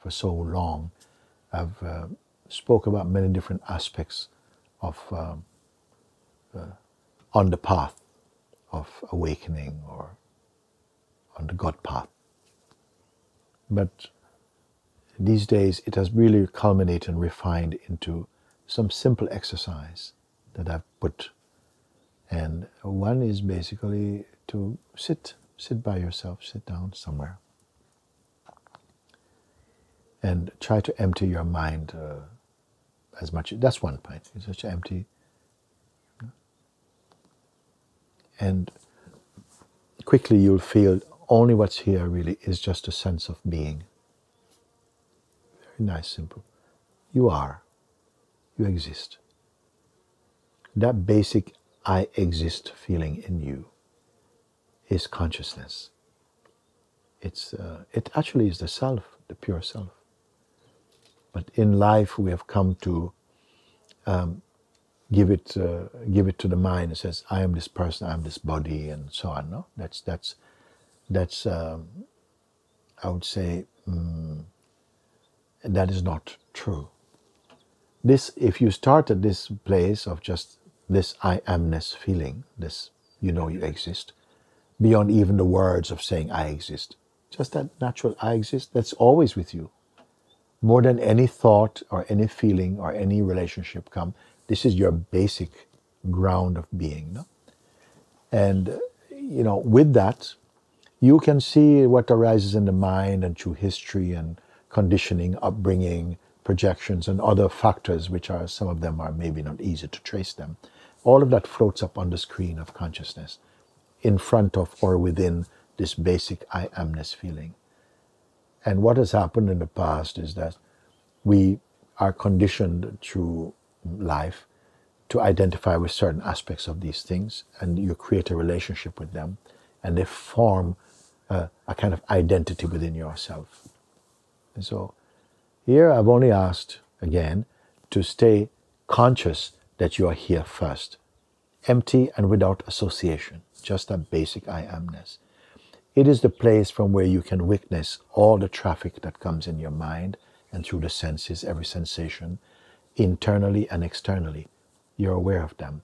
for so long, I've spoke about many different aspects of on the path of awakening or on the God path. But these days it has really culminated and refined into some simple exercise that I've put. And one is basically to sit by yourself, sit down somewhere. And try to empty your mind as much. That's one point. It's such empty. And quickly you'll feel only what's here really is just a sense of being. Very nice, simple. You are. You exist. That basic I exist feeling in you is consciousness. It actually is the self, the pure self. But in life we have come to give it to the mind. It says, I am this person, I am this body, and so on. No, that's I would say that is not true. This, if you start at this place of just this I amness feeling, this you know you exist, beyond even the words of saying I exist, just that natural I exist, that's always with you. More than any thought or any feeling or any relationship come, this is your basic ground of being. No? And with that, you can see what arises in the mind and through history and conditioning, upbringing, projections, and other factors, which are, some of them are maybe not easy to trace them. All of that floats up on the screen of consciousness, in front of or within this basic I amness feeling. And what has happened in the past is that we are conditioned through life to identify with certain aspects of these things, and you create a relationship with them, and they form a kind of identity within yourself. And so here I've only asked, again, to stay conscious that you are here first, empty and without association, just that basic I amness. It is the place from where you can witness all the traffic that comes in your mind and through the senses, every sensation, internally and externally. You're aware of them.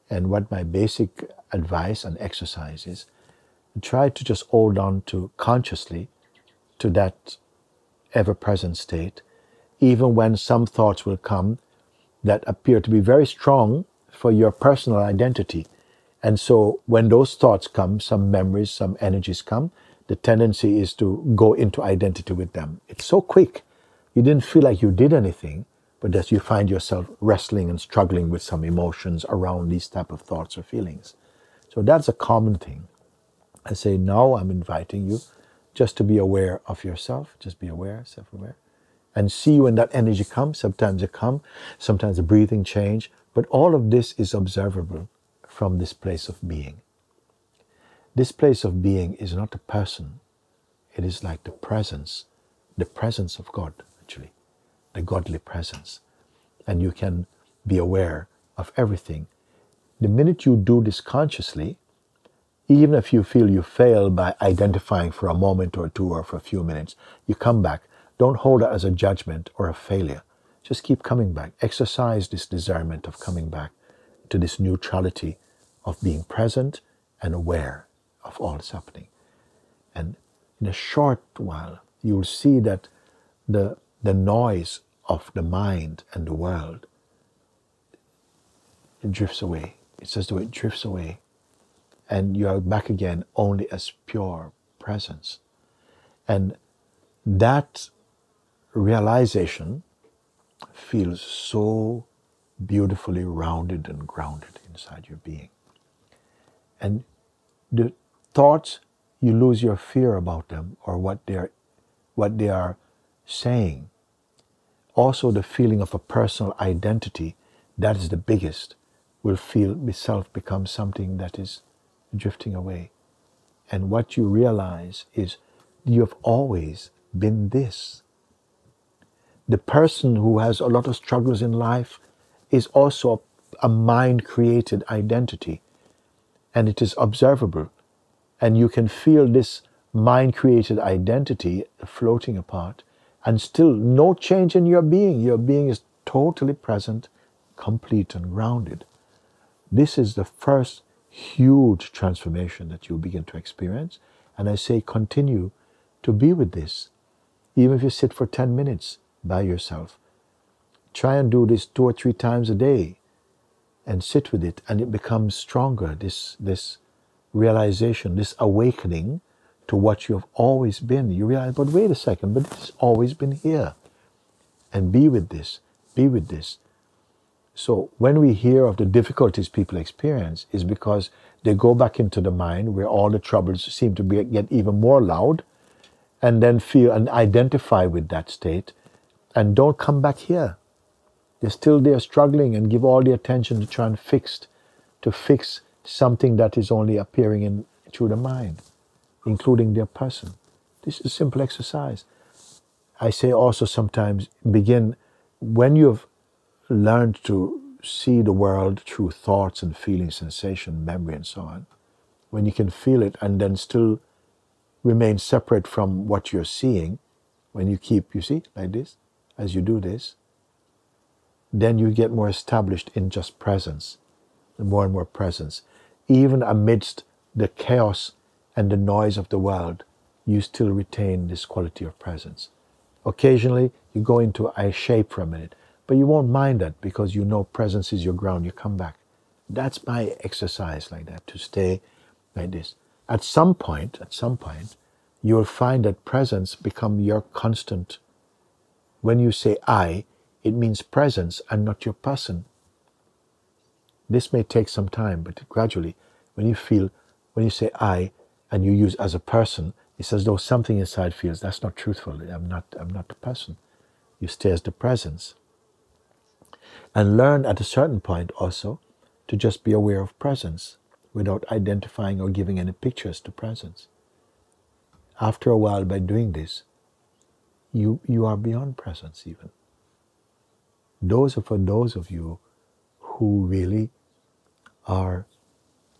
And what my basic advice and exercise is, try to just hold on to consciously to that ever-present state, even when some thoughts will come that appear to be very strong for your personal identity. And so when those thoughts come, some memories, some energies come, the tendency is to go into identity with them. It's so quick. You didn't feel like you did anything, but that you find yourself wrestling and struggling with some emotions around these type of thoughts or feelings. So that's a common thing. I say, now I'm inviting you just to be aware of yourself, just be aware, self-aware, and see when that energy comes. Sometimes it comes, sometimes the breathing change, but all of this is observable from this place of being. This place of being is not a person. It is like the presence of God, actually, the godly presence. And you can be aware of everything. The minute you do this consciously, even if you feel you fail by identifying for a moment or two or for a few minutes, you come back. Don't hold it as a judgment or a failure. Just keep coming back. Exercise this discernment of coming back to this neutrality of being present and aware of all that's happening. And in a short while, you will see that the noise of the mind and the world, it drifts away. It's as though it drifts away. And you are back again only as pure presence. And that realization feels so beautifully rounded and grounded inside your being. And the thoughts, you lose your fear about them or what they are saying. Also the feeling of a personal identity, that is the biggest, will feel itself become something that is drifting away. And what you realize is you have always been this. The person who has a lot of struggles in life is also a mind-created identity, and it is observable. And you can feel this mind-created identity floating apart, and still no change in your being. Your being is totally present, complete and grounded. This is the first huge transformation that you'll begin to experience. And I say continue to be with this. Even if you sit for 10 minutes by yourself, try and do this 2 or 3 times a day and sit with it, and it becomes stronger, this realization, this awakening to what you have always been. You realize, but wait a second, but it's always been here. And be with this, be with this. So when we hear of the difficulties people experience, is because they go back into the mind where all the troubles seem to get even more loud, and then feel and identify with that state, and don't come back here. They're still there struggling and give all the attention to try and fix something that is only appearing through the mind, including their person. This is a simple exercise. I say also sometimes begin when you've learned to see the world through thoughts and feelings, sensation, memory and so on, when you can feel it and then still remain separate from what you're seeing, when you keep, you see, like this, as you do this, then you get more established in just presence, more and more presence. Even amidst the chaos and the noise of the world, you still retain this quality of presence. Occasionally, you go into a shape for a minute, but you won't mind that because you know presence is your ground. You come back. That's my exercise like that, to stay like this. At some point, you will find that presence become your constant. When you say I, it means presence and not your person. This may take some time, but gradually, when you say I and you use as a person, it's as though something inside feels that's not truthful. I'm not the person. You stay as the presence. And learn at a certain point also to just be aware of presence without identifying or giving any pictures to presence. After a while, by doing this, you are beyond presence even. For those of you who really are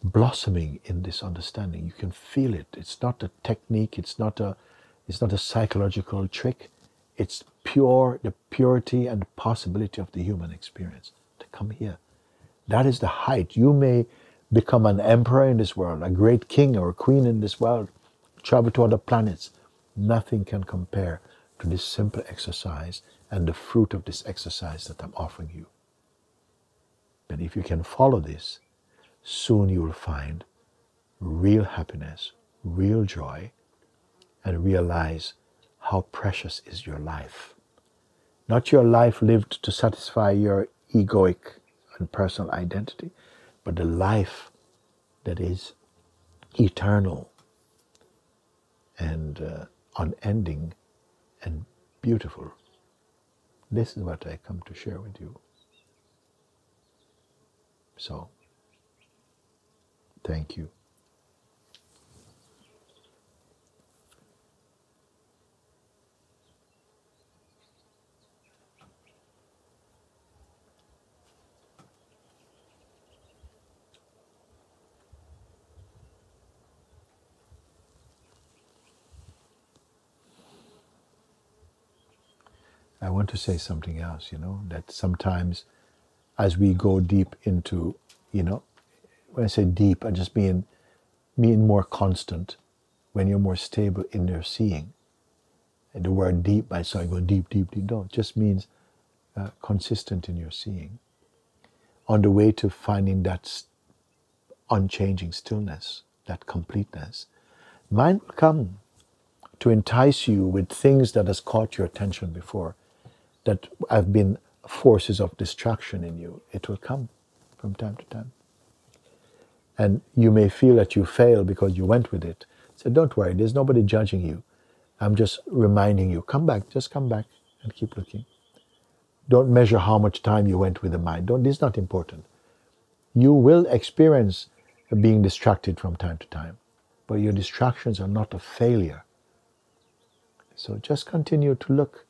blossoming in this understanding, you can feel it. It's not a technique, it's not a psychological trick. It's the purity and the possibility of the human experience to come here. That is the height. You may become an emperor in this world, a great king or a queen in this world, travel to other planets. Nothing can compare to this simple exercise and the fruit of this exercise that I'm offering you. But if you can follow this, soon you will find real happiness, real joy, and realize how precious is your life. Not your life lived to satisfy your egoic and personal identity, but the life that is eternal and unending and beautiful. This is what I come to share with you. So, thank you. I want to say something else, that sometimes as we go deep into, when I say deep, I just mean more constant, when you're more stable in your seeing. And the word deep, I saw you go deep, deep, deep. No, it just means consistent in your seeing. On the way to finding that unchanging stillness, that completeness, mind will come to entice you with things that has caught your attention before, that have been forces of distraction in you. It will come from time to time. And you may feel that you failed because you went with it. So don't worry, there's nobody judging you. I'm just reminding you, come back, just come back and keep looking. Don't measure how much time you went with the mind. This is not important. You will experience being distracted from time to time, but your distractions are not a failure. So just continue to look.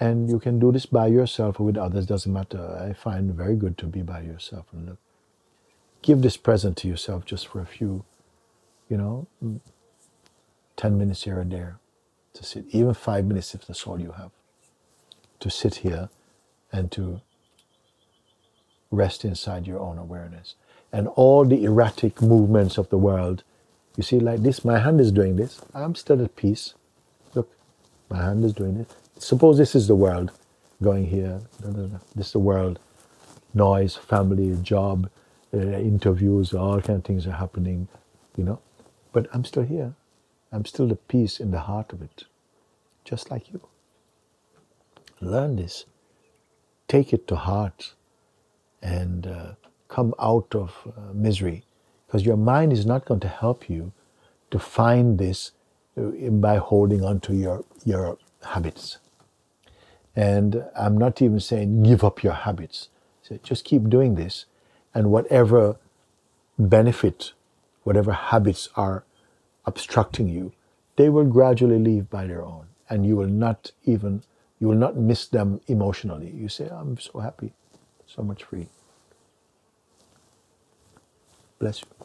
And you can do this by yourself or with others, doesn't matter. I find it very good to be by yourself and look. Give this present to yourself just for a few, 10 minutes here and there. to sit, even 5 minutes if that's all you have, to sit here and to rest inside your own awareness. And all the erratic movements of the world, you see, like this, my hand is doing this, I'm still at peace. Look, my hand is doing this. Suppose this is the world going here, this is the world, noise, family, job, interviews, all kind of things are happening, you know. But I'm still here. I'm still at peace in the heart of it, just like you. Learn this. Take it to heart and come out of misery, because your mind is not going to help you to find this by holding on to your habits. And I'm not even saying give up your habits. So just keep doing this, and whatever benefit, whatever habits are obstructing you, they will gradually leave by their own, and you will not miss them emotionally. You say, I'm so happy, so much free. Bless you.